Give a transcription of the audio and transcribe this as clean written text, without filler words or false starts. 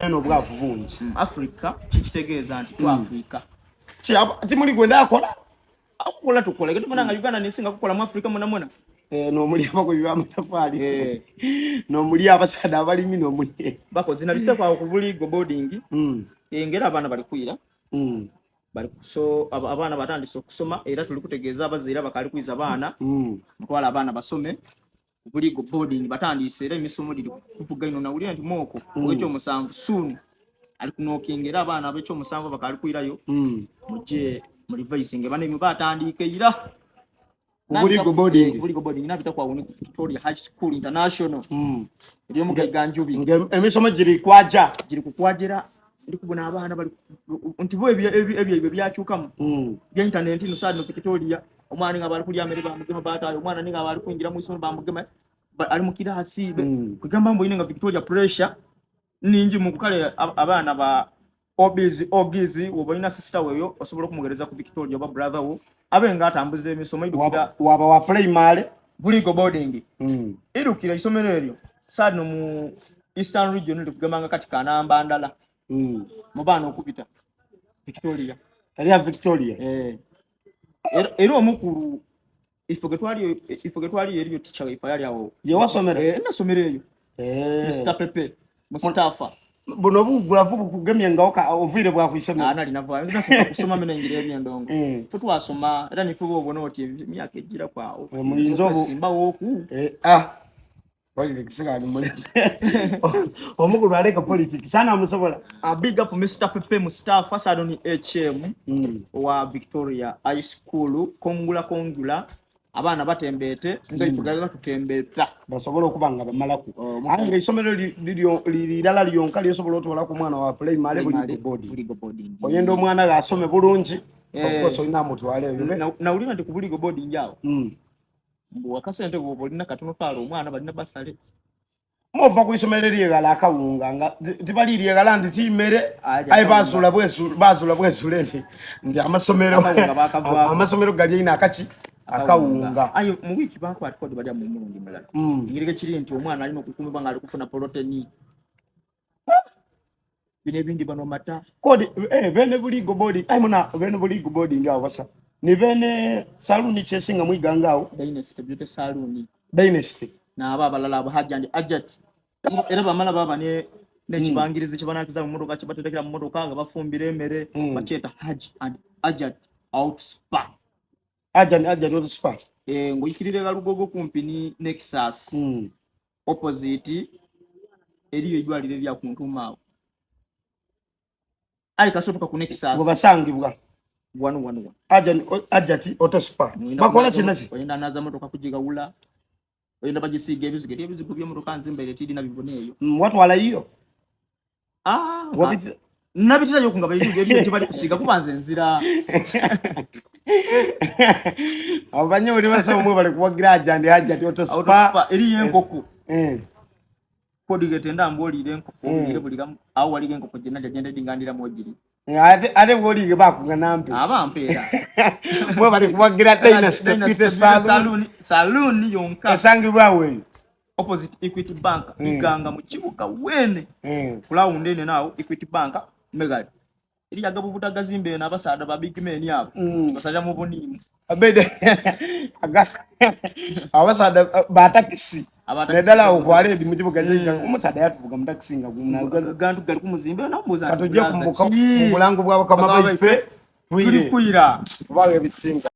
eno bwavu bungi Africa kikitegeeza nti tu Africa timuli gwenda akola akukola tukola ke tumananga Uganda nesinga kukola mu Africa mona no muli abako biba amatafali no muli abasada abalimi no muli bako zina bise kwa kubuligo boarding engera abana bali kuira bali so abana batandise okusoma era tuli kutegeeza abazaira bakali kuiza abana mutwala abana basome kubuligo boarding batandise era emisomo dili kuvuga ino na uli anti moko wecho musanvu soon ali kunokingera abana abecho musanvu bakali kuirayo muje muri voicing bane batandike ira Buligo boarding nabita kwa uni Victoria High School International iriyo mu Ganjubi emisomo giri kukwajira ndi kubona abana bali ntibo ebyo byachukamu bya internet no side no Victoria omwana nga bali kuli America bamugema batayo omwana ninga bali kuingira mu isomo bamugema ali mukira hasibe kugamba mbo inenga Victoria pressure ningi mu kukale abana ba ogizi wobalina sister weyo osobola kumugereza ku Victoria ba brother wo abenga atambuze emisomo idukira waba wa primary buligo boarding idukira isomero eryo side mu Eastern region ndikugamba nga katika namba ndala mu bana okupita Victoria ero omukuru ifogetwali eriyo teacher we yali awo ye wasomera nasomera eyo Mr Pepe Mustafa bono bugulavu kugemye ngaoka ovire bwa kwisema nali nava ndasoma kusoma mena ingire ebyendongo futu asoma era nifubo obona oti myaka egira kwao muyinzo simba woku politics kali muleze omukuru aleka politics sana musobola a big up Mr Pepe Mustafa sadoni HM wa Victoria High School kongula abana batembete nzo ifugalira tutembeta basobola okubanga bamalaku ange isomero lilala lyonka lyosobola otola ku mwana wa primary buligo boarding oyendo omwana gasome bulungi okukoso ina mutwale na ulina ndi ku buligo boarding yawo wakasente gobolina katono palo omwana balina basale mova ku isomero lyegala akawunga nga tibali lyegala ndi timere ai bazula bwesuleni ndi amasomero gali ina akati akawunga ayo mu wiki bako atkodi bali mu mundi mulala ingirike kiri nti omwana alina okukumba nga ali kufuna protein bine bindi bano mata kodi bene buligo boarding ai muna bene buligo boarding awo basa ni bene saluni chesinga mwigangao dynasty beauty saluni dynasty na baba lala bahajja ajat era bamala baba ne nekibangirize kibanakiza mu modoka kibatetekera mu modoka nga bafumbire emere bacheta haji and ajat out spa out spa ngo ikirire galugogo kumpi ni Nexus opposite eriyo ijwalire bya kuntuma ai kasotoka ku Nexus ngo basangibwa 111 ajati auto spa bakola sinasi oyenda naza motoka kujiga ula oyenda bajisiga ebizigo bya motoka nzimbere tidi na biboneyo watu wala hiyo wabiti nabitira yo kungaba ibyo tibali kusiga kubanze nzira abanyori basa mu bali kuwagira ajati auto spa eri yenkoko kodi getenda mbolire enkoko ire bulira aho wali enkoko jena jagenda dingandira mojiri ate boli bakunga nampe abampera mwe bali kuwagira dynasty Peter saluni yonka sangibwa we opposite Equity Bank iganga mu kibuga wene kula undene nawo Equity Bank megali iri yagabu butagazimbe na abasada ba big men yabo basaja mu bonimu abede abasada batakisi nedala ukwale ndi mukibuga kinga umusada yatuvuga mutakisinga gumna gantu gali kumuzimbe na mbuza katuje kumbuka mu mulango bwabo kama bayife kuira bawe bitsinga